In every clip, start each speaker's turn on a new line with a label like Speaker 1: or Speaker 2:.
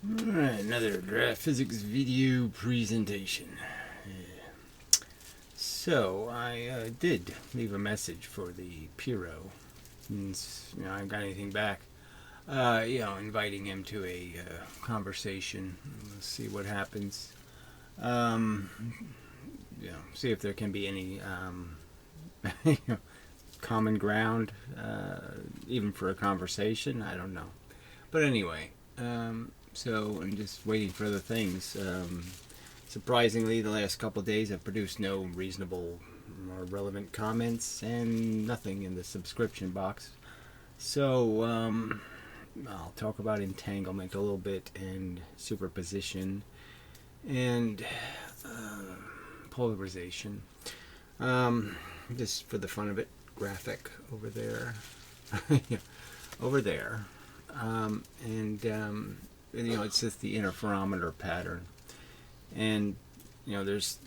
Speaker 1: Alright, another draft physics video presentation. So, I did leave a message for the Piro. And, I haven't got anything back. Inviting him to a conversation. Let's see what happens. Um, See if there can be any common ground, even for a conversation. I don't know. But anyway, so I'm just waiting for other things. Surprisingly, the last couple of days I've produced no reasonable or relevant comments and nothing in the subscription box. So I'll talk about entanglement a little bit and superposition and polarization. Just for the fun of it, graphic over there. Yeah, over there. It's just the interferometer pattern. And, there's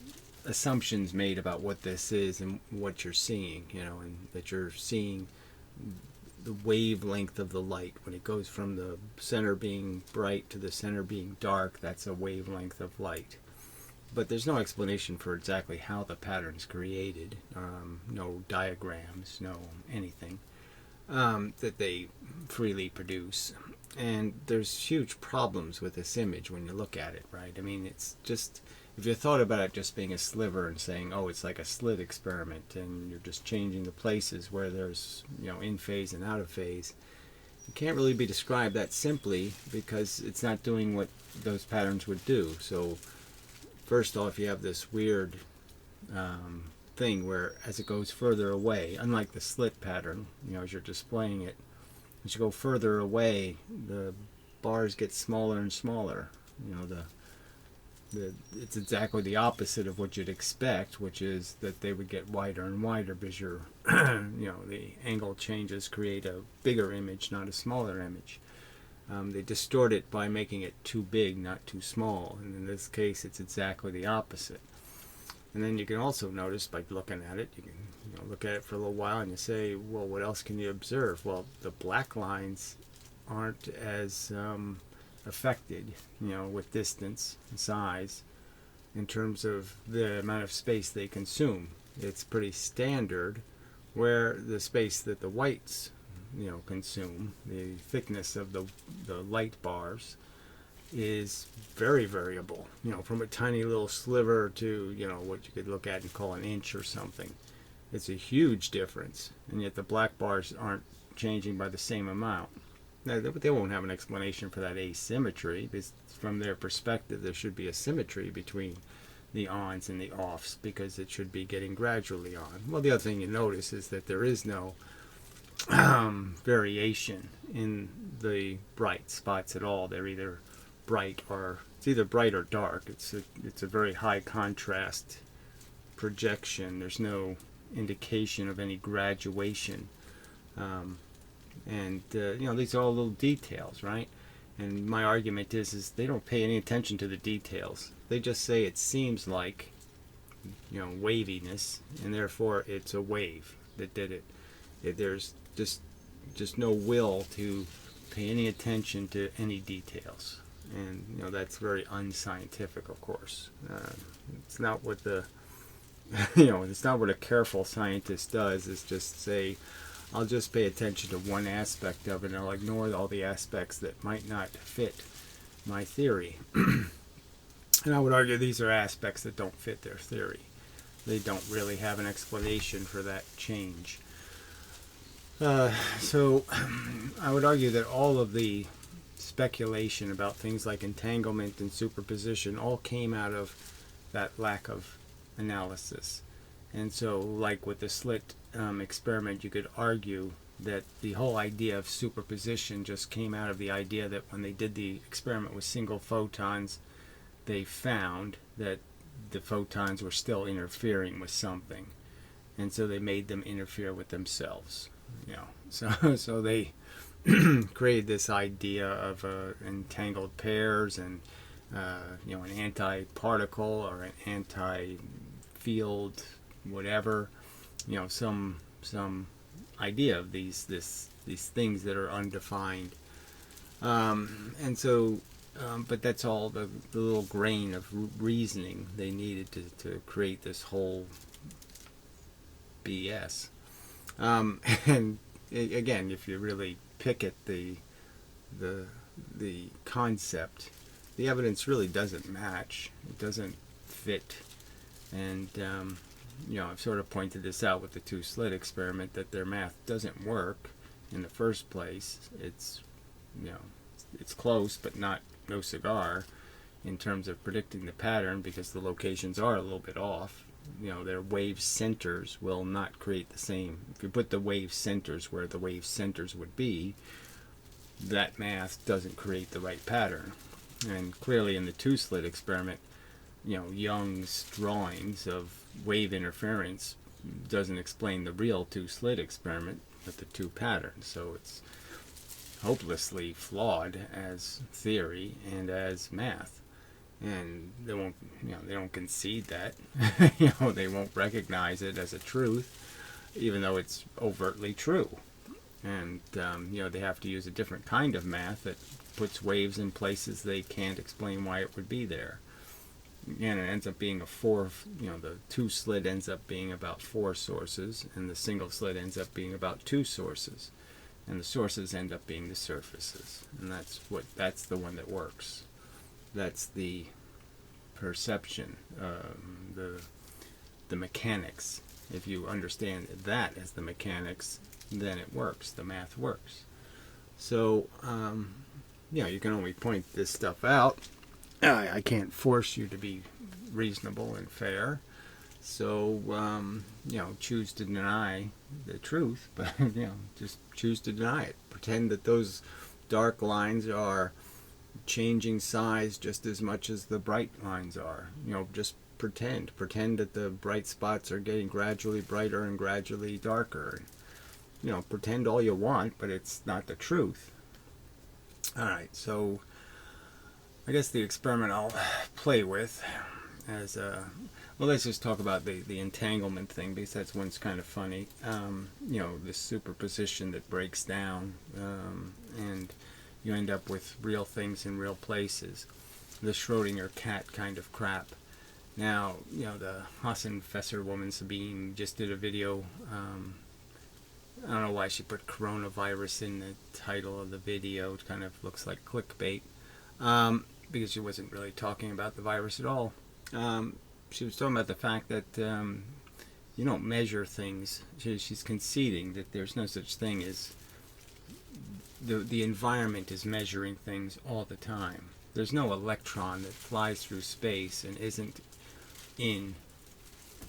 Speaker 1: assumptions made about what this is and what you're seeing, and that you're seeing the wavelength of the light. When it goes from the center being bright to the center being dark, that's a wavelength of light. But there's no explanation for exactly how the pattern's created. No diagrams, no anything that they freely produce. And there's huge problems with this image when you look at it, right? I mean, it's just, if you thought about it just being a sliver and saying, oh, it's like a slit experiment and you're just changing the places where there's, in phase and out of phase, it can't really be described that simply because it's not doing what those patterns would do. So first off, you have this weird thing where as it goes further away, unlike the slit pattern, as you're displaying it, as you go further away, the bars get smaller and smaller. It's exactly the opposite of what you'd expect, which is that they would get wider and wider because your, the angle changes create a bigger image, not a smaller image. They distort it by making it too big, not too small. And in this case, it's exactly the opposite. And then you can also notice by looking at it, you can look at it for a little while and you say, well, what else can you observe? Well, the black lines aren't as affected, with distance and size in terms of the amount of space they consume. It's pretty standard where the space that the whites, consume, the thickness of the light bars, is very variable, from a tiny little sliver to, what you could look at and call an inch or something. It's a huge difference, and yet the black bars aren't changing by the same amount. Now, they won't have an explanation for that asymmetry, because from their perspective there should be a symmetry between the ons and the offs, because it should be getting gradually on. Well, the other thing you notice is that there is no variation in the bright spots at all. They're either bright or dark. It's a very high contrast projection. There's no indication of any graduation, these are all little details, right? And my argument is they don't pay any attention to the details. They just say it seems like, waviness, and therefore it's a wave that did it. There's just no will to pay any attention to any details. And that's very unscientific, of course. It's not what the it's not what a careful scientist does. Is just say, I'll just pay attention to one aspect of it, and I'll ignore all the aspects that might not fit my theory. And I would argue these are aspects that don't fit their theory. They don't really have an explanation for that change. So I would argue that all of the speculation about things like entanglement and superposition all came out of that lack of analysis. And so, like with the slit experiment, you could argue that the whole idea of superposition just came out of the idea that when they did the experiment with single photons, they found that the photons were still interfering with something, and so they made them interfere with themselves. So they created this idea of entangled pairs and an anti-particle or an anti-field, whatever, some idea of these things that are undefined, and so But that's all the little grain of reasoning they needed to create this whole BS. And again, if you really pick at the the concept, the evidence really doesn't match. It doesn't fit. And I've sort of pointed this out with the two-slit experiment, that their math doesn't work in the first place. It's it's close, but no cigar in terms of predicting the pattern, because the locations are a little bit off. Their wave centers will not create the same. If you put the wave centers where the wave centers would be, that math doesn't create the right pattern. And clearly in the two-slit experiment, Young's drawings of wave interference doesn't explain the real two-slit experiment with the two patterns. So it's hopelessly flawed as theory and as math. And they don't concede that. They won't recognize it as a truth, even though it's overtly true. And they have to use a different kind of math that puts waves in places they can't explain why it would be there. And it ends up being the two slit ends up being about 4 sources, and the single slit ends up being about 2 sources, and the sources end up being the surfaces. And that's the one that works. That's the perception, the mechanics. If you understand that as the mechanics, then it works. The math works. So, you can only point this stuff out. I can't force you to be reasonable and fair. So, choose to deny the truth, but, just choose to deny it. Pretend that those dark lines are changing size just as much as the bright lines are. Just pretend that the bright spots are getting gradually brighter and gradually darker. Pretend all you want, but it's not the truth. Alright, so I guess the experiment I'll play with as let's just talk about the entanglement thing, because that's one's kind of funny. This superposition that breaks down, and you end up with real things in real places. The Schrodinger cat kind of crap. Now, the Hassenfesser woman, Sabine, just did a video. I don't know why she put coronavirus in the title of the video. It kind of looks like clickbait, because she wasn't really talking about the virus at all. She was talking about the fact that you don't measure things. She's conceding that there's no such thing as the environment is measuring things all the time. There's no electron that flies through space and isn't in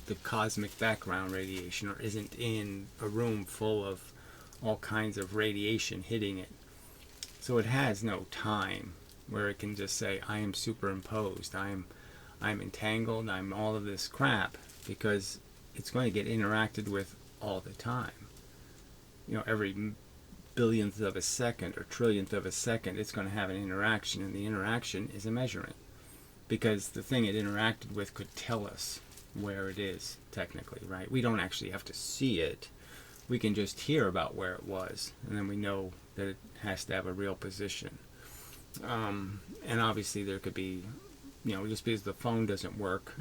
Speaker 1: the cosmic background radiation, or isn't in a room full of all kinds of radiation hitting it. So it has no time where it can just say, I am superimposed, I'm entangled, I'm all of this crap, because it's going to get interacted with all the time. Every billionth of a second or trillionth of a second, it's going to have an interaction, and the interaction is a measurement, because the thing it interacted with could tell us where it is, technically, right? We don't actually have to see it. We can just hear about where it was, and then we know that it has to have a real position. And obviously there could be, just because the phone doesn't work,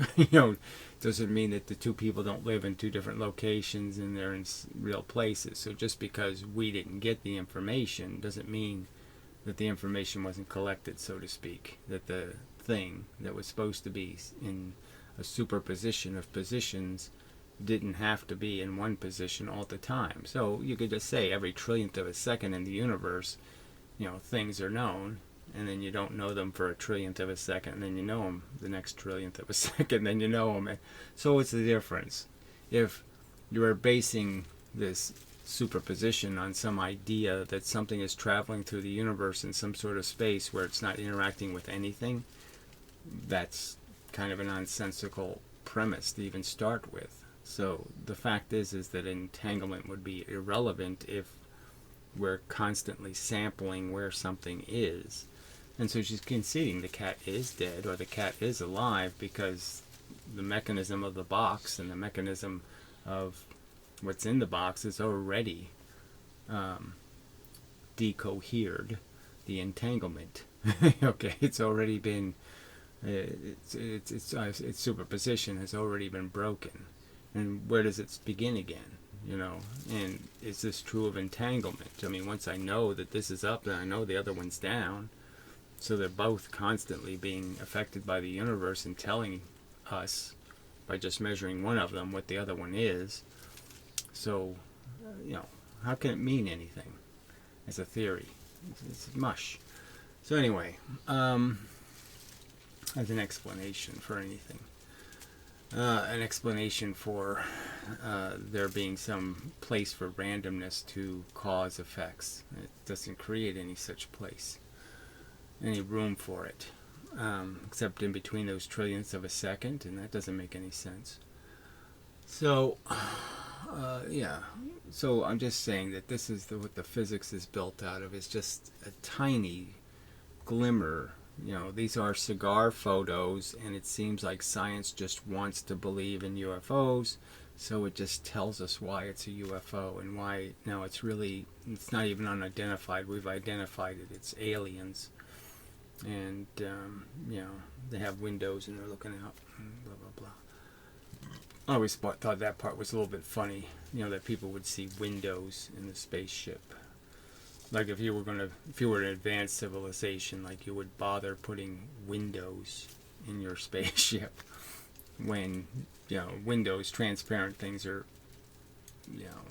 Speaker 1: doesn't mean that the two people don't live in 2 different locations and they're in real places. So just because we didn't get the information doesn't mean that the information wasn't collected, so to speak, that the thing that was supposed to be in a superposition of positions didn't have to be in one position all the time. So you could just say every trillionth of a second in the universe, things are known, and then you don't know them for a trillionth of a second, and then you know them the next trillionth of a second, then you know them. So what's the difference? If you are basing this superposition on some idea that something is traveling through the universe in some sort of space where it's not interacting with anything, that's kind of a nonsensical premise to even start with. So the fact is that entanglement would be irrelevant if we're constantly sampling where something is. And so she's conceding the cat is dead or the cat is alive, because the mechanism of the box and the mechanism of what's in the box is already decohered the entanglement. Okay, it's already been its superposition has already been broken, and where does it begin again? You know, and is this true of entanglement? I mean, once I know that this is up, then I know the other one's down. So they're both constantly being affected by the universe and telling us by just measuring one of them what the other one is. So, you know, how can it mean anything as a theory? It's mush. So anyway, as an explanation for anything, an explanation for there being some place for randomness to cause effects. It doesn't create any such place, any room for it, except in between those trillionths of a second, and that doesn't make any sense. So, yeah. So I'm just saying that this is what the physics is built out of. Is just a tiny glimmer. You know, these are cigar photos, and it seems like science just wants to believe in UFOs, so it just tells us why it's a UFO and why, no, it's not even unidentified. We've identified it. It's aliens. And, you know, they have windows and they're looking out, and blah, blah, blah. I always thought that part was a little bit funny, you know, that people would see windows in the spaceship. Like if you were an advanced civilization, like you would bother putting windows in your spaceship when, you know, windows, transparent things are, you know,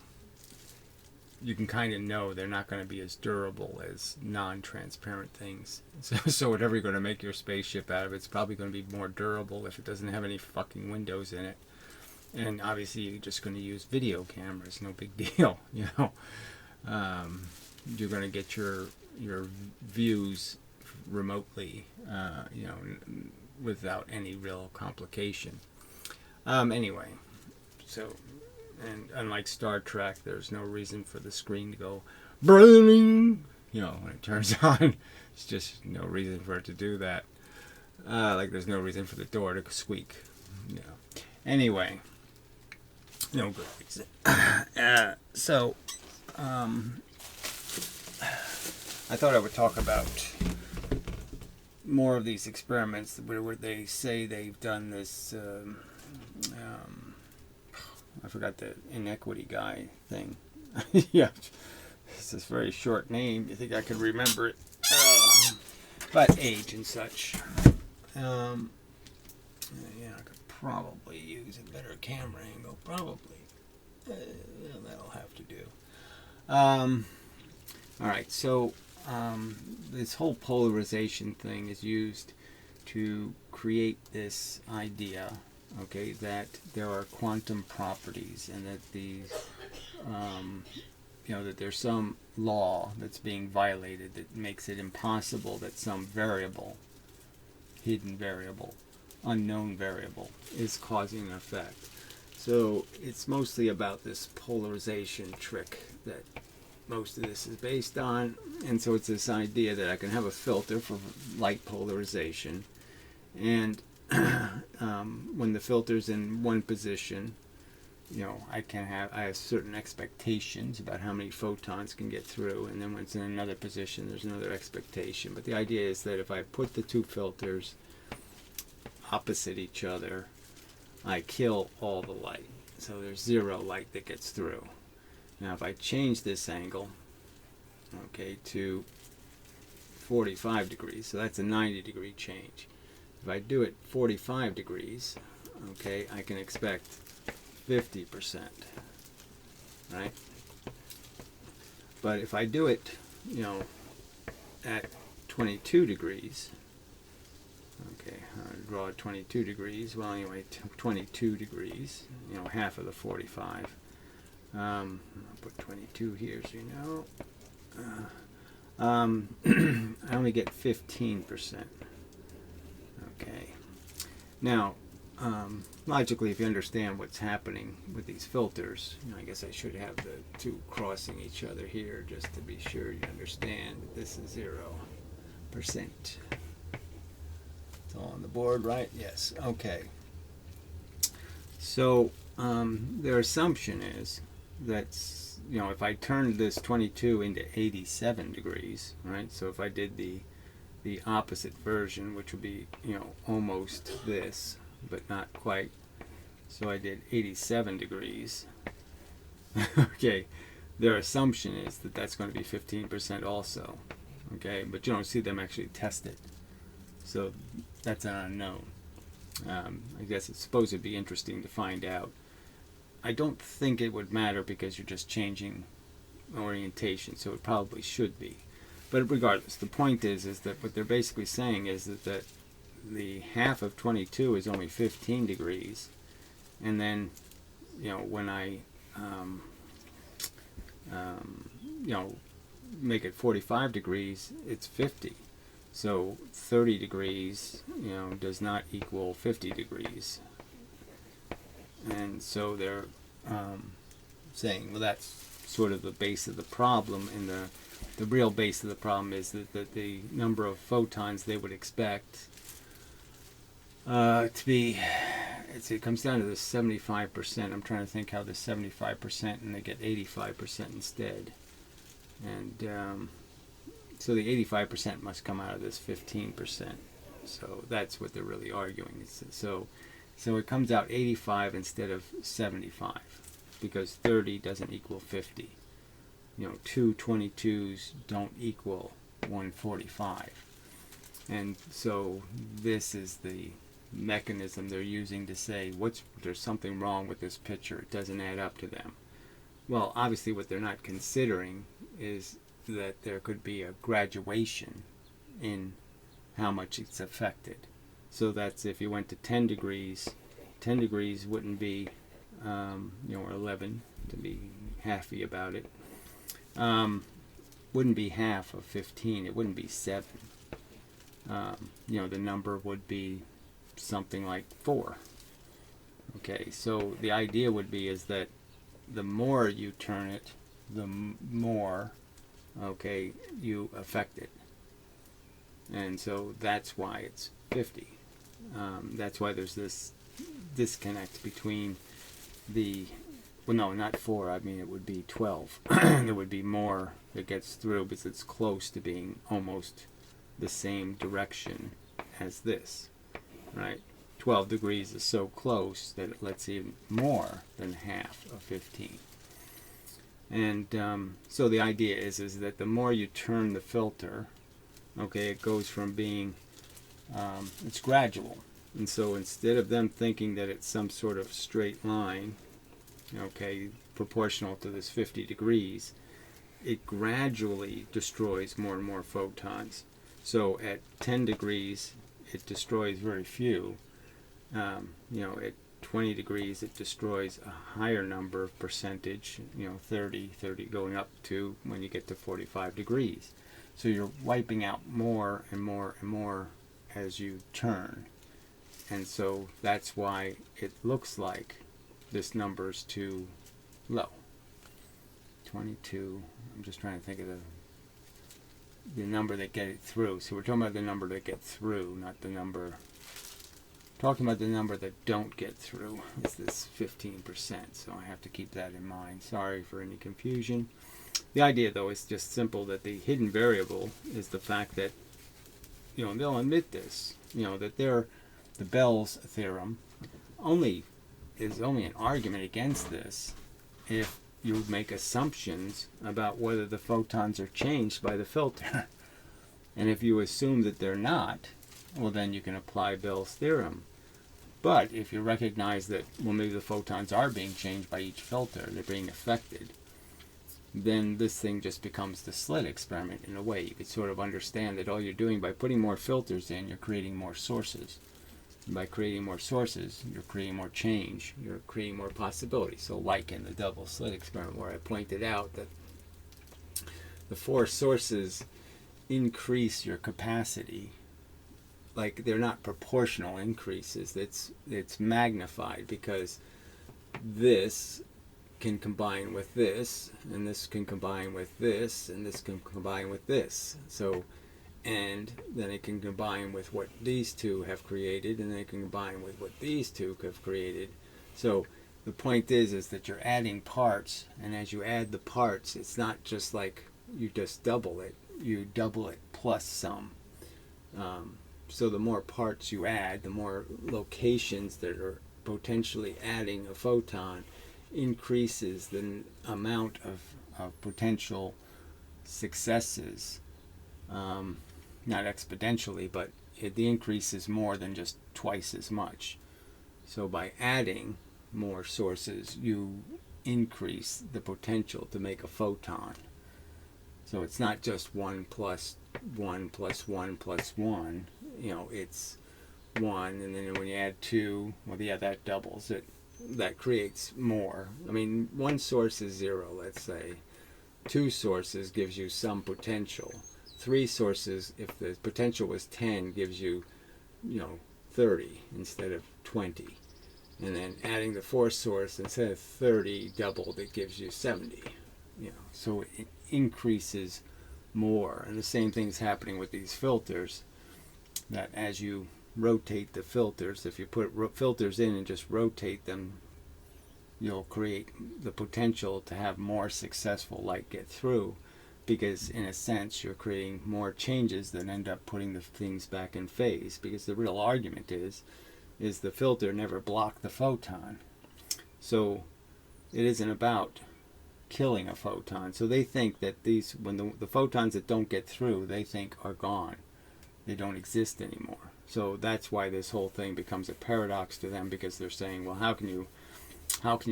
Speaker 1: you can kind of know they're not going to be as durable as non-transparent things. So whatever you're going to make your spaceship out of, it's probably going to be more durable if it doesn't have any fucking windows in it. And obviously you're just going to use video cameras, no big deal, you know. You're going to get your views remotely, you know, without any real complication. Anyway, so, and unlike Star Trek, there's no reason for the screen to go burning, you know, when it turns on. It's just no reason for it to do that. Like there's no reason for the door to squeak, you know. Anyway, no good reason. So, I thought I would talk about more of these experiments where they say they've done this, I forgot the inequity guy thing. Yeah, it's this very short name. You think I could remember it? But age and such. Yeah, I could probably use a better camera angle. Probably. That'll have to do. Alright, so this whole polarization thing is used to create this idea, okay, that there are quantum properties and that these, you know, that there's some law that's being violated that makes it impossible that some variable, hidden variable, unknown variable, is causing an effect. So it's mostly about this polarization trick that most of this is based on, and so it's this idea that I can have a filter for light polarization, and when the filter's in one position, you know, I have certain expectations about how many photons can get through, and then when it's in another position, there's another expectation. But the idea is that if I put the two filters opposite each other, I kill all the light, so there's zero light that gets through. Now if I change this angle, okay, to 45 degrees, so that's a 90-degree change. If I do it 45 degrees, okay, I can expect 50%, right? But if I do it, you know, at 22 degrees, okay, I'll draw 22 degrees, well anyway, 22 degrees, you know, half of the 45. I'll put 22 here so you know. I only get 15%. Okay. Now, logically, if you understand what's happening with these filters, you know, I guess I should have the two crossing each other here just to be sure you understand that this is 0%. It's all on the board, right? Yes. Okay. So, their assumption is that's, you know, if I turned this 22 into 87 degrees, right? So if I did the the opposite version, which would be, almost this, but not quite. So I did 87 degrees. Okay, their assumption is that that's going to be 15% also. Okay, but you don't see them actually test it. So that's an unknown. I guess it's supposed to be interesting to find out. I don't think it would matter because you're just changing orientation, so it probably should be. But regardless, the point is that what they're basically saying is that the half of 22 is only 15 degrees, and then, when I, make it 45 degrees, it's 50. So 30 degrees, does not equal 50 degrees. And so they're saying, well, that's sort of the base of the problem, and the real base of the problem is that the number of photons they would expect to be, it comes down to the 75%. I'm trying to think how the 75%, and they get 85% instead. And so the 85% must come out of this 15%. So that's what they're really arguing. So it comes out 85 instead of 75, because 30 doesn't equal 50. Two 22s don't equal 145. And so this is the mechanism they're using to say, there's something wrong with this picture. It doesn't add up to them. Well, obviously what they're not considering is that there could be a graduation in how much it's affected. So that's if you went to 10 degrees wouldn't be, or 11, to be halfy about it, wouldn't be half of 15. It wouldn't be 7. The number would be something like 4. Okay, so the idea would be is that the more you turn it, the more, okay, you affect it. And so that's why it's 50. That's why there's this disconnect between well, no, not 4. I mean, it would be 12. There would be more that gets through because it's close to being almost the same direction as this, right? 12 degrees is so close that it lets even more than half of 15. And so the idea is that the more you turn the filter, okay, it goes from being, it's gradual. And so instead of them thinking that it's some sort of straight line, okay, proportional to this 50 degrees, it gradually destroys more and more photons. So at 10 degrees, it destroys very few. At 20 degrees, it destroys a higher number of percentage, 30 going up to when you get to 45 degrees. So you're wiping out more and more and more as you turn. And so that's why it looks like this number's too low. 22, I'm just trying to think of the number that get it through. So we're talking about the number that get through, not the number, talking about the number that don't get through is this 15%. So I have to keep that in mind. Sorry for any confusion. The idea, though, is just simple, that the hidden variable is the fact that, they'll admit this, that the Bell's theorem is only an argument against this if you make assumptions about whether the photons are changed by the filter. And if you assume that they're not, well, then you can apply Bell's theorem. But if you recognize that, well, maybe the photons are being changed by each filter, they're being affected, then this thing just becomes the slit experiment in a way. You could sort of understand that all you're doing by putting more filters in, you're creating more sources. And by creating more sources, you're creating more change, you're creating more possibilities. So like in the double slit experiment where I pointed out that the 4 sources increase your capacity, like they're not proportional increases, it's magnified, because this can combine with this, and this can combine with this, and this can combine with this. So, and then it can combine with what these two have created, and then it can combine with what these two have created. So the point is that you're adding parts, and as you add the parts, it's not just like you just double it. You double it plus some. So the more parts you add, the more locations that are potentially adding a photon increases the amount of potential successes, not exponentially, but the increase is more than just twice as much. So by adding more sources, you increase the potential to make a photon. So it's not just 1 plus 1 plus 1 plus 1, it's 1, and then when you add 2, well, yeah, that doubles it. That creates more. I mean, one source is 0, let's say. 2 sources gives you some potential. 3 sources, if the potential was 10, gives you, 30 instead of 20. And then adding the 4th source, instead of 30 doubled, it gives you 70. So it increases more. And the same thing's happening with these filters, that as you rotate the filters, if you put filters in and just rotate them, you'll create the potential to have more successful light get through, because in a sense you're creating more changes that end up putting the things back in phase, because the real argument is the filter never blocked the photon. So it isn't about killing a photon. So they think that when the photons that don't get through, they think are gone. They don't exist anymore. So that's why this whole thing becomes a paradox to them, because they're saying, well, how can you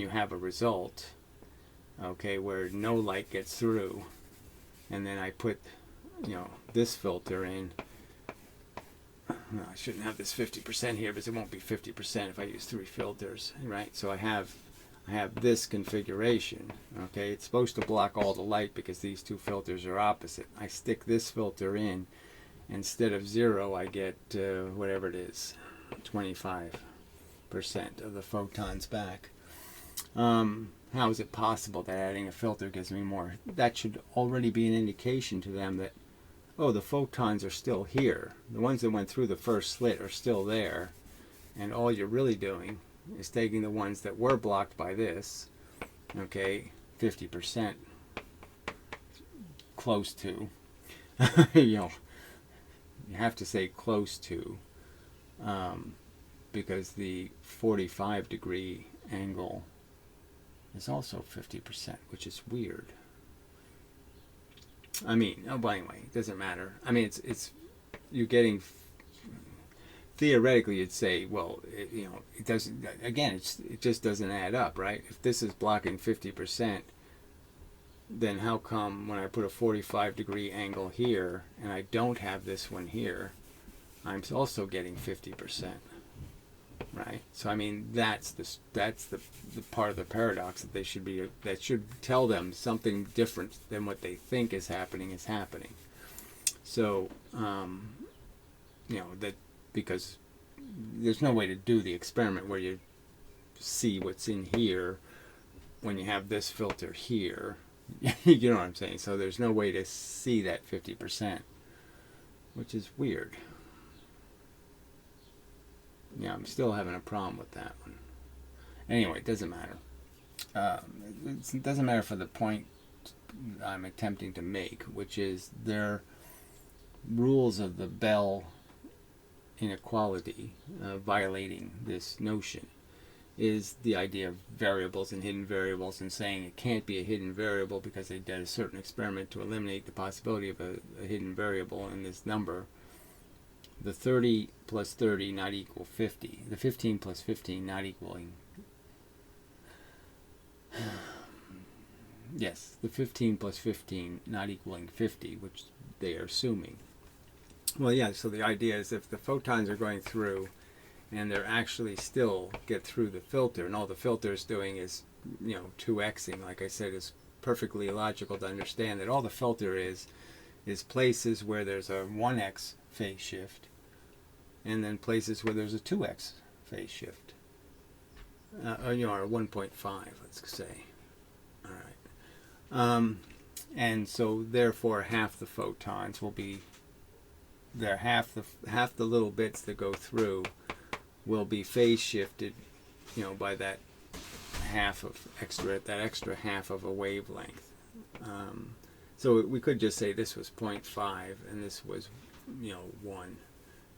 Speaker 1: have a result, okay, where no light gets through, and then I put, this filter in. No, I shouldn't have this 50% here, because it won't be 50% if I use 3 filters, right? So I have this configuration, okay? It's supposed to block all the light because these 2 filters are opposite. I stick this filter in. Instead of 0, I get whatever it is, 25% of the photons back. How is it possible that adding a filter gives me more? That should already be an indication to them that, oh, the photons are still here. The ones that went through the first slit are still there. And all you're really doing is taking the ones that were blocked by this, okay, 50%, close to, you have to say close to, because the 45 degree angle is also 50%, which is weird. I mean, but anyway, it doesn't matter. I mean, it's you're getting, theoretically you'd say, well, it doesn't, again, it just doesn't add up, right? If this is blocking 50%, then how come when I put a 45 degree angle here and I don't have this one here, I'm also getting 50%, right? So I mean, that's the part of the paradox that should tell them something different than what they think is happening. So that, because there's no way to do the experiment where you see what's in here when you have this filter here. You know what I'm saying? So there's no way to see that 50%, which is weird. Yeah, I'm still having a problem with that one. Anyway, it doesn't matter. It doesn't matter for the point I'm attempting to make, which is their rules of the Bell inequality, violating this notion, is the idea of variables and hidden variables, and saying it can't be a hidden variable because they did a certain experiment to eliminate the possibility of a hidden variable in this number. The 30 plus 30 not equal 50. The 15 plus 15 not equaling... Yes, the 15 plus 15 not equaling 50, which they are assuming. Well, yeah, so the idea is if the photons are going through and they're actually still get through the filter, and all the filter is doing is, 2xing, like I said, is perfectly logical to understand that all the filter is places where there's a 1x phase shift, and then places where there's a 2x phase shift, or 1.5, let's say. All right, and so therefore half the photons will be there. Half the little bits that go through will be phase shifted, by that extra half of a wavelength. So we could just say this was 0.5 and this was, 1.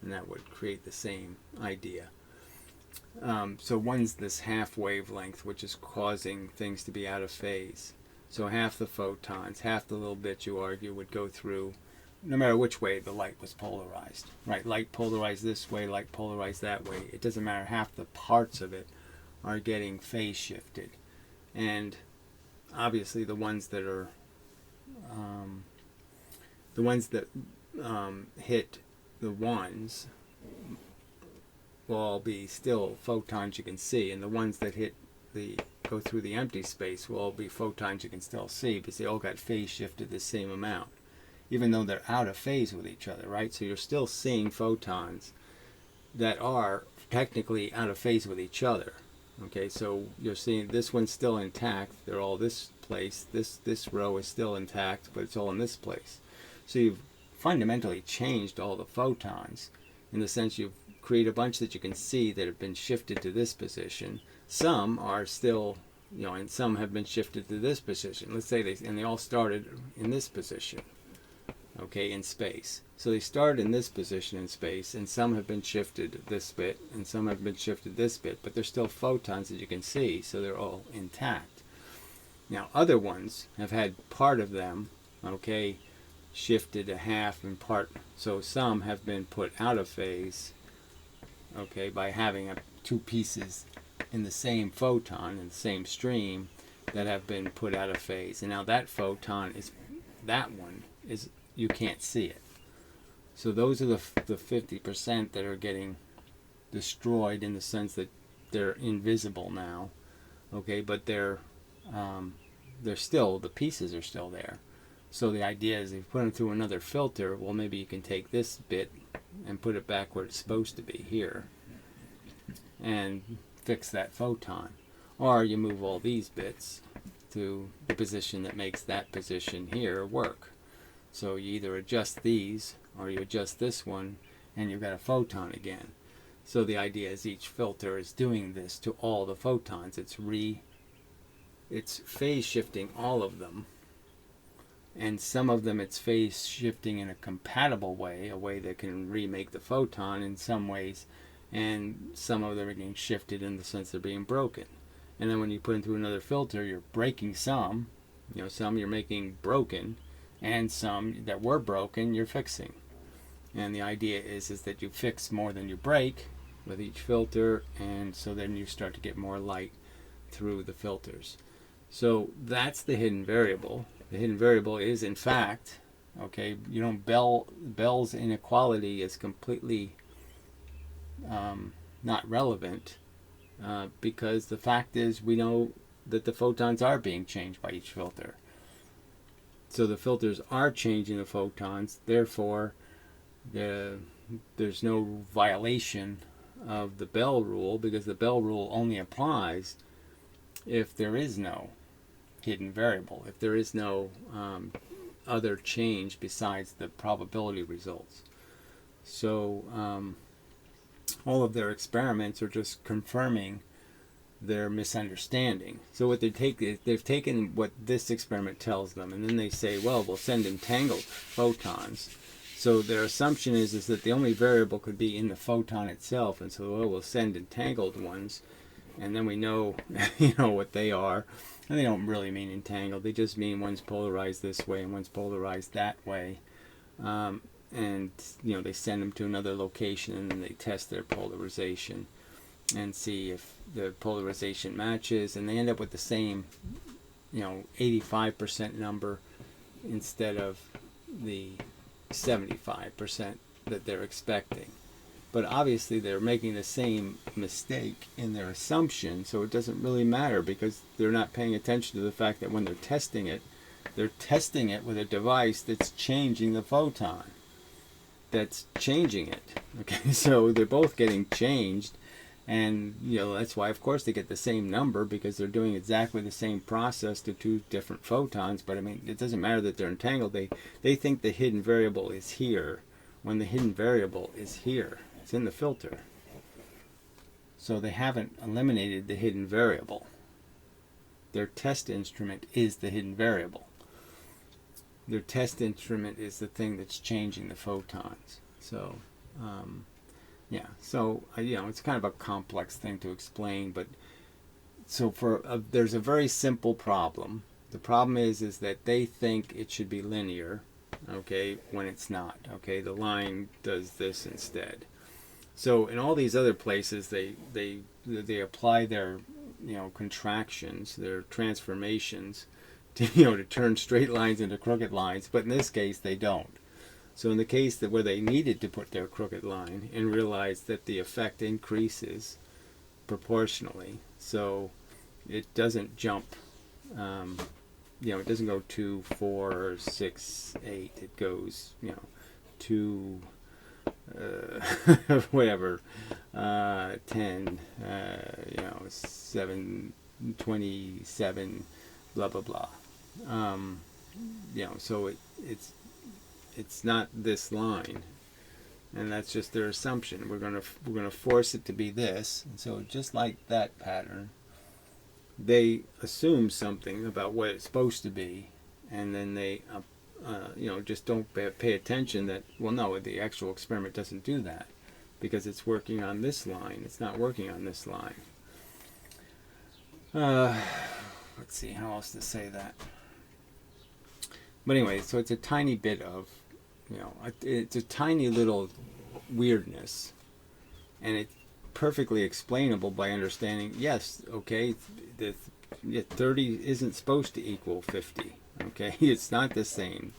Speaker 1: and that would create the same idea. So one's this half wavelength, which is causing things to be out of phase. So half the photons, half the little bit, you argue, would go through, no matter which way the light was polarized. Right? Light polarized this way, light polarized that way. It doesn't matter. Half the parts of it are getting phase shifted. And obviously the ones that are, hit the ones will all be still photons you can see, and the ones that go through the empty space will all be photons you can still see, because they all got phase shifted the same amount, even though they're out of phase with each other, right? So you're still seeing photons that are technically out of phase with each other. Okay, so you're seeing this one's still intact. They're all this place. This row is still intact, but it's all in this place. So you've fundamentally changed all the photons, in the sense you've created a bunch that you can see that have been shifted to this position. Some are still, and some have been shifted to this position. Let's say they all started in this position, okay, in space. So they started in this position in space, and some have been shifted this bit, and some have been shifted this bit, but they're still photons that you can see, so they're all intact. Now, other ones have had part of them, okay, shifted a half and part, so some have been put out of phase, okay, by having two pieces in the same photon, in the same stream, that have been put out of phase. And now that photon is, you can't see it. So those are the 50% that are getting destroyed, in the sense that they're invisible now, okay, but they're still, the pieces are still there. So the idea is, if you put them through another filter, well, maybe you can take this bit and put it back where it's supposed to be, here, and fix that photon. Or you move all these bits to the position that makes that position here work. So you either adjust these, or you adjust this one, and you've got a photon again. So the idea is, each filter is doing this to all the photons. It's phase shifting all of them, and some of them it's phase shifting in a compatible way, a way that can remake the photon in some ways, and some of them are getting shifted in the sense they're being broken. And then when you put them through another filter, you're breaking some, some you're making broken, and some that were broken you're fixing. And the idea is that you fix more than you break with each filter, and so then you start to get more light through the filters. So that's the hidden variable. The hidden variable is, in fact, okay, Bell's inequality is completely not relevant, because the fact is, we know that the photons are being changed by each filter. So the filters are changing the photons, therefore there's no violation of the Bell rule, because the Bell rule only applies if there is no hidden variable, if there is no other change besides the probability results. So all of their experiments are just confirming their misunderstanding. So what they've taken what this experiment tells them, and then they say, well, we'll send entangled photons. So their assumption is that the only variable could be in the photon itself, and so we'll send entangled ones, and then we know what they are. And they don't really mean entangled, they just mean one's polarized this way and one's polarized that way. And they send them to another location, and then they test their polarization and see if the polarization matches, and they end up with the same 85% number instead of the 75% that they're expecting. But obviously they're making the same mistake in their assumption, so it doesn't really matter, because they're not paying attention to the fact that when they're testing it with a device that's changing the photon, that's changing it. Okay, so they're both getting changed, and that's why, of course, they get the same number, because they're doing exactly the same process to two different photons. But I mean, it doesn't matter that they're entangled. They think the hidden variable is here, when the hidden variable is here. It's in the filter. So they haven't eliminated the hidden variable. Their test instrument is the hidden variable. Their test instrument is the thing that's changing the photons. So So, it's kind of a complex thing to explain, but so there's a very simple problem. The problem is that they think it should be linear, okay, when it's not. Okay, the line does this instead. So in all these other places, they apply their contractions, their transformations, to to turn straight lines into crooked lines. But in this case, they don't. So in the case where they needed to put their crooked line and realized that the effect increases proportionally, so it doesn't jump. It doesn't go 2, 4, 6, 8. It goes 2, whatever, 10, 7, 27, blah blah blah. So it's not this line, and that's just their assumption. We're gonna force it to be this, and so just like that pattern, they assume something about what it's supposed to be, and then they just don't pay attention that, well, no, the actual experiment doesn't do that, because it's working on this line. It's not working on this line. Let's see how else to say that. But anyway, so it's a tiny bit of, it's a tiny little weirdness, and it's perfectly explainable by understanding, yes, okay, the 30 isn't supposed to equal 50. Okay, it's not the same.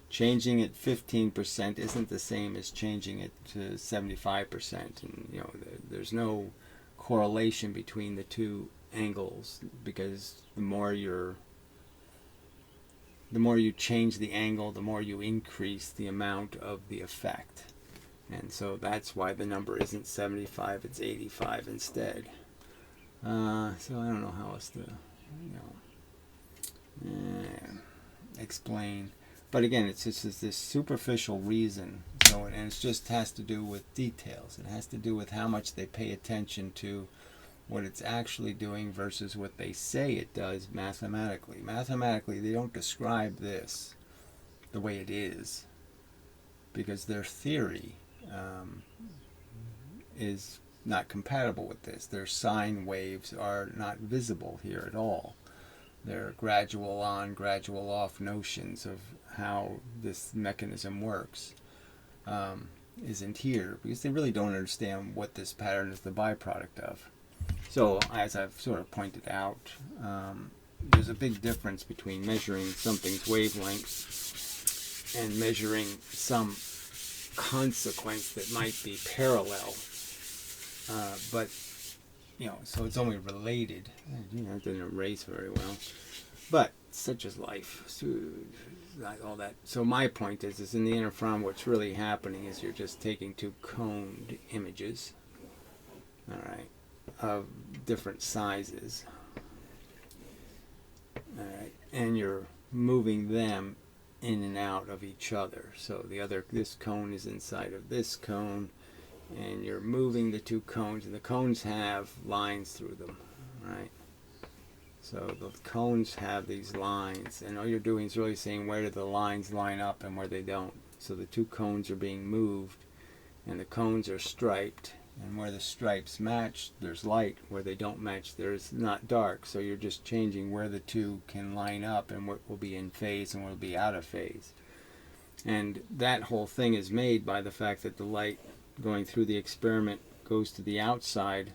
Speaker 1: Changing it 15% isn't the same as changing it to 75%, and there's no correlation between the two angles, because the more you change the angle, the more you increase the amount of the effect. And so that's why the number isn't 75, it's 85 instead. So I don't know how else to explain. But again, it's just this superficial reason. So, and it just has to do with details. It has to do with how much they pay attention to what it's actually doing versus what they say it does mathematically. Mathematically, they don't describe this the way it is, because their theory is not compatible with this. Their sine waves are not visible here at all. They're gradual on, gradual off notions of how this mechanism works isn't here, because they really don't understand what this pattern is the byproduct of. So, as I've sort of pointed out, there's a big difference between measuring something's wavelength and measuring some consequence that might be parallel. But, so it's only related. It doesn't erase very well. But such is life. So, all that. So my point is in the interferometer, what's really happening is you're just taking two coned images, all right, of different sizes, all right, and you're moving them in and out of each other. So this cone is inside of this cone, and you're moving the two cones, and the cones have lines through them, right? So the cones have these lines, and all you're doing is really saying where do the lines line up and where they don't. So the two cones are being moved, and the cones are striped, and where the stripes match, there's light. Where they don't match, there's not dark. So you're just changing where the two can line up and what will be in phase and what will be out of phase. And that whole thing is made by the fact that the light going through the experiment goes to the outside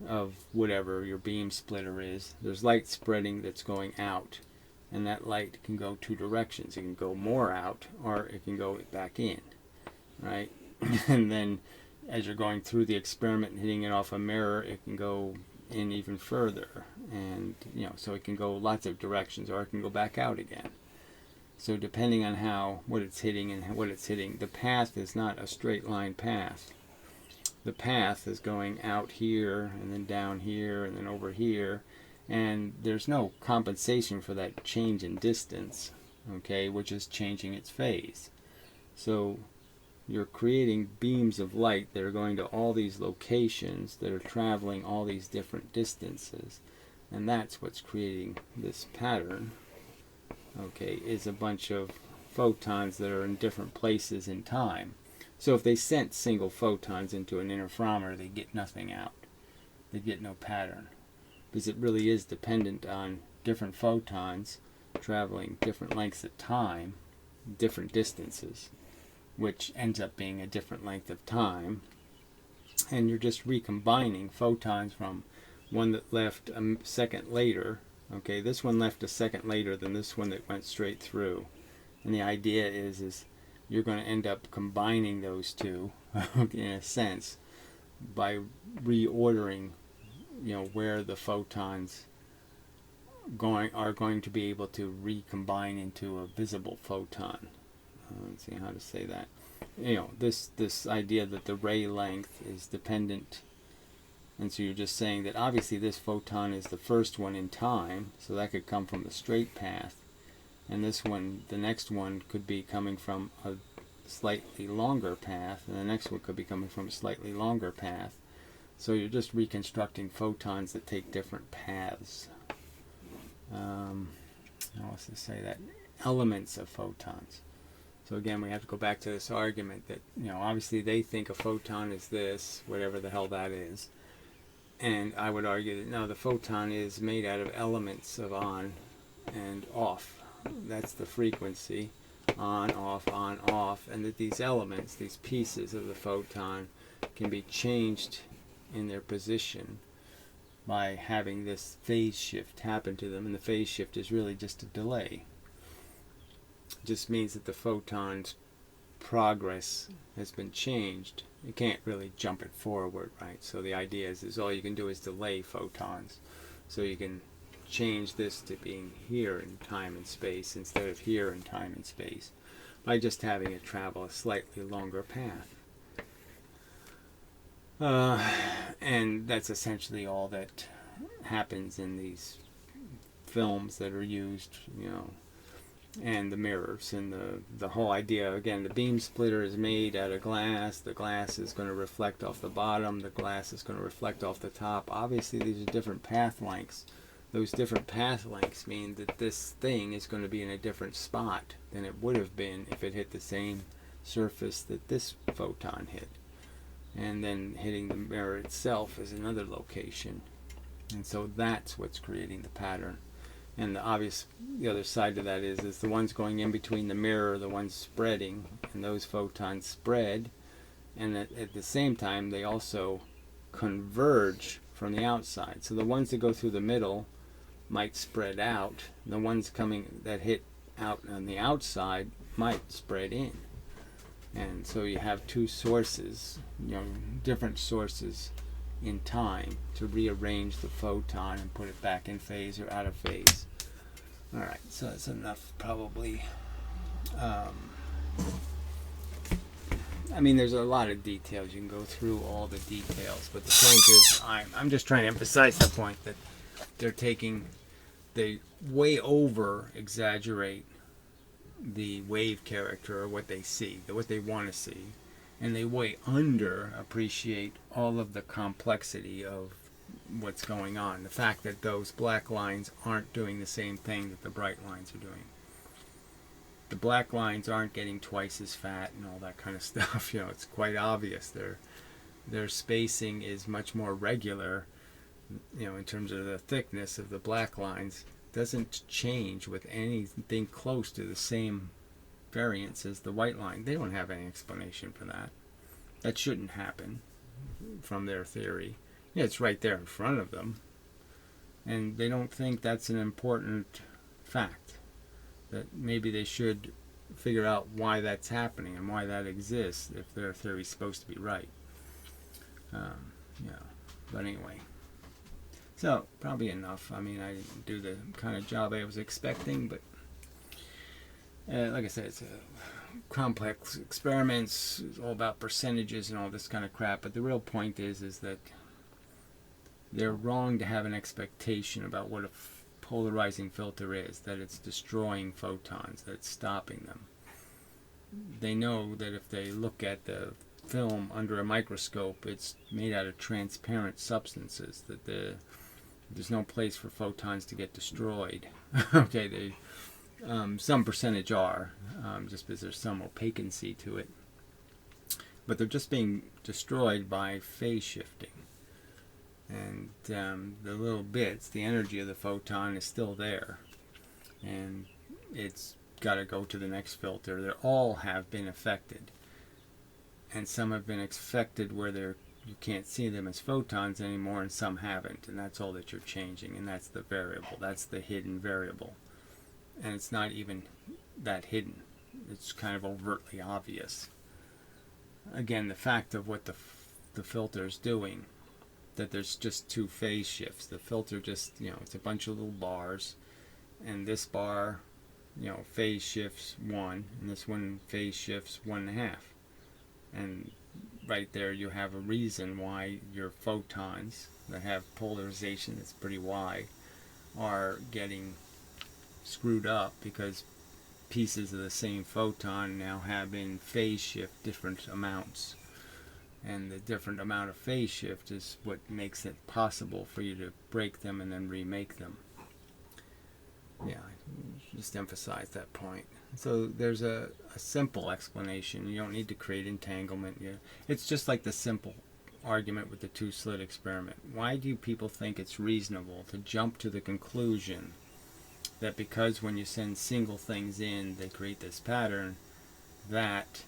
Speaker 1: of whatever your beam splitter is. There's light spreading that's going out, and that light can go two directions. It can go more out, or it can go back in, right? And then as you're going through the experiment and hitting it off a mirror, it can go in even further, and so it can go lots of directions, or it can go back out again. So depending on what it's hitting and what it's hitting, the path is not a straight line path. The path is going out here, and then down here, and then over here, and there's no compensation for that change in distance, okay, which is changing its phase. So you're creating beams of light that are going to all these locations that are traveling all these different distances, and that's what's creating this pattern, okay, is a bunch of photons that are in different places in time. So if they sent single photons into an interferometer, they get nothing out. They get no pattern, because it really is dependent on different photons traveling different lengths of time, different distances, which ends up being a different length of time. And you're just recombining photons from one that left a second later. Okay, this one left a second later than this one that went straight through. And the idea is you're going to end up combining those two, in a sense, by reordering, where the photons are going to be able to recombine into a visible photon. Let's see how to say that. This idea that the ray length is dependent, and so you're just saying that obviously this photon is the first one in time, so that could come from the straight path, and this one, the next one, could be coming from a slightly longer path, and the next one could be coming from a slightly longer path. So you're just reconstructing photons that take different paths. How else to say that? Elements of photons. So again, we have to go back to this argument that, obviously they think a photon is this, whatever the hell that is. And I would argue that no, the photon is made out of elements of on and off. That's the frequency, on, off, and that these elements, these pieces of the photon, can be changed in their position by having this phase shift happen to them. And the phase shift is really just a delay. It just means that the photon's progress has been changed. You can't really jump it forward, right? So the idea is all you can do is delay photons. So you can change this to being here in time and space instead of here in time and space by just having it travel a slightly longer path. And that's essentially all that happens in these films that are used, and the mirrors and the whole idea. Again, the beam splitter is made out of glass. The glass is going to reflect off the bottom. The glass is going to reflect off the top. Obviously, these are different path lengths. Those different path lengths mean that this thing is going to be in a different spot than it would have been if it hit the same surface that this photon hit. And then hitting the mirror itself is another location. And so that's what's creating the pattern. And the other side of that is the ones going in between the mirror, the ones spreading, and those photons spread, and at the same time they also converge from the outside. So the ones that go through the middle might spread out. The ones that hit out on the outside might spread in. And so you have two sources, different sources in time to rearrange the photon and put it back in phase or out of phase. Alright, so that's enough probably. There's a lot of details. You can go through all the details, but the point is, I'm just trying to emphasize the point that they way over exaggerate the wave character, or what they see, what they want to see, and they way under appreciate all of the complexity of what's going on. The fact that those black lines aren't doing the same thing that the bright lines are doing. The black lines aren't getting twice as fat and all that kind of stuff. It's quite obvious. Their spacing is much more regular, in terms of the thickness of the black lines. Doesn't change with anything close to the same variance as the white line. They don't have any explanation for that. That shouldn't happen from their theory. Yeah, it's right there in front of them. And they don't think that's an important fact. That maybe they should figure out why that's happening and why that exists if their theory's supposed to be right. But anyway. So, probably enough. I didn't do the kind of job I was expecting, but like I said, it's a complex experiments. It's all about percentages and all this kind of crap. But the real point is that they're wrong to have an expectation about what a polarizing filter is, that it's destroying photons, that it's stopping them. They know that if they look at the film under a microscope, it's made out of transparent substances, that there's no place for photons to get destroyed. Okay, some percentage are, just because there's some opaquency to it. but they're just being destroyed by phase shifting. And the little bits, the energy of the photon is still there, and it's got to go to the next filter. They all have been affected, and some have been affected where you can't see them as photons anymore, and some haven't, and that's all that you're changing, and that's the variable. That's the hidden variable, and it's not even that hidden. It's kind of overtly obvious. Again, the fact of what the filter is doing, that there's just two phase shifts. The filter just, it's a bunch of little bars, and this bar, phase shifts 1, and this one phase shifts 1.5. And right there you have a reason why your photons that have polarization that's pretty wide are getting screwed up, because pieces of the same photon now have in phase shift different amounts. And the different amount of phase shift is what makes it possible for you to break them and then remake them. Yeah, just emphasize that point. So there's a simple explanation. You don't need to create entanglement. It's just like the simple argument with the two-slit experiment. Why do people think it's reasonable to jump to the conclusion that because when you send single things in, they create this pattern, that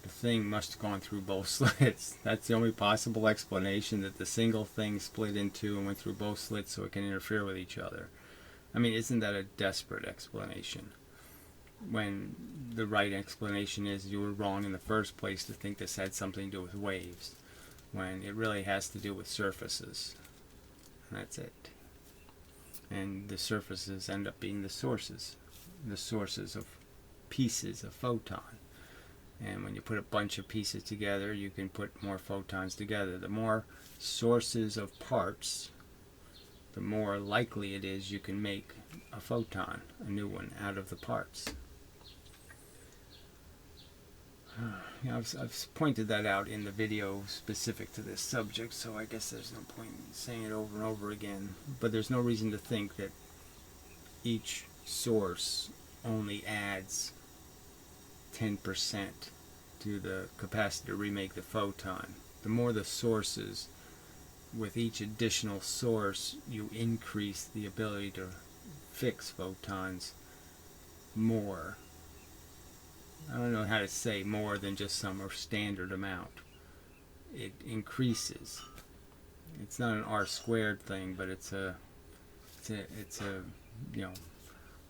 Speaker 1: the thing must have gone through both slits? That's the only possible explanation, that the single thing split in two and went through both slits so it can interfere with each other. I mean, isn't that a desperate explanation? When the right explanation is you were wrong in the first place to think this had something to do with waves, when it really has to do with surfaces. And that's it. And the surfaces end up being the sources of pieces of photon. And when you put a bunch of pieces together, you can put more photons together. The more sources of parts, the more likely it is you can make a photon, a new one, out of the parts. I've pointed that out in the video specific to this subject, so I guess there's no point in saying it over and over again. But there's no reason to think that each source only adds 10% to the capacity to remake the photon. The more the sources, with each additional source, you increase the ability to fix photons more. I don't know how to say more than just some standard amount. It increases. It's not an R² thing, but it's a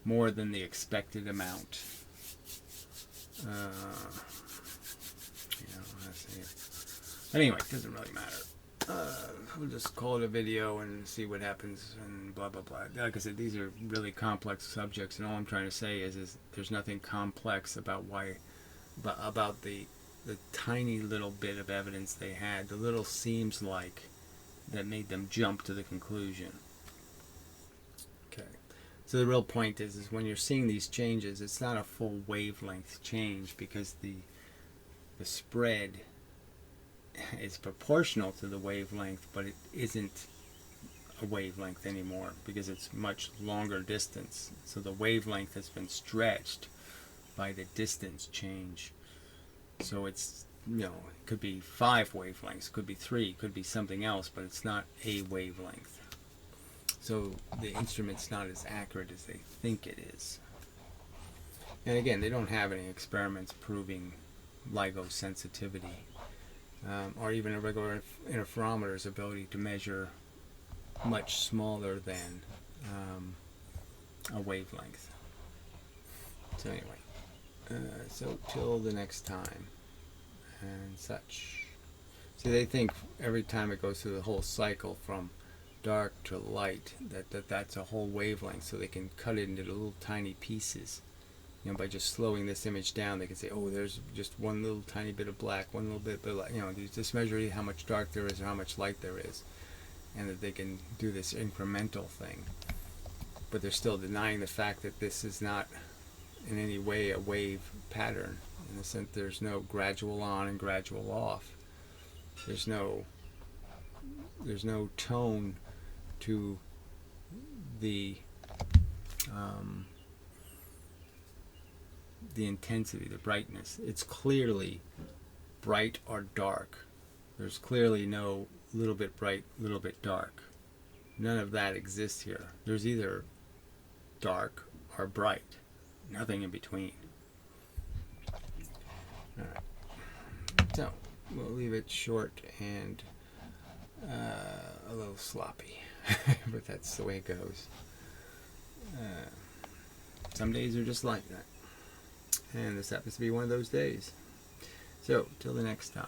Speaker 1: more than the expected amount. Anyway, it doesn't really matter. We'll just call it a video and see what happens and blah blah blah. Like I said, these are really complex subjects, and all I'm trying to say is there's nothing complex about about the tiny little bit of evidence they had, the little seems like, that made them jump to the conclusion. Okay, so the real point is when you're seeing these changes, it's not a full wavelength change, because the spread is proportional to the wavelength, but it isn't a wavelength anymore because it's much longer distance. So the wavelength has been stretched by the distance change. So it's, it could be 5 wavelengths, could be 3, could be something else, but it's not a wavelength. So the instrument's not as accurate as they think it is. And again, they don't have any experiments proving LIGO sensitivity. Or even a regular interferometer's ability to measure much smaller than a wavelength. So anyway, so till the next time and such. See, they think every time it goes through the whole cycle from dark to light, that's a whole wavelength, so they can cut it into little tiny pieces. By just slowing this image down, they can say, oh, there's just one little tiny bit of black, one little bit of light. Just measure how much dark there is or how much light there is, and that they can do this incremental thing. But they're still denying the fact that this is not in any way a wave pattern, in the sense there's no gradual on and gradual off. There's no tone to the intensity, the brightness. It's clearly bright or dark. There's clearly no little bit bright, little bit dark. None of that exists here. There's either dark or bright. Nothing in between. Alright. So, we'll leave it short and a little sloppy. But that's the way it goes. Some days are just like that. And this happens to be one of those days. So, till the next time.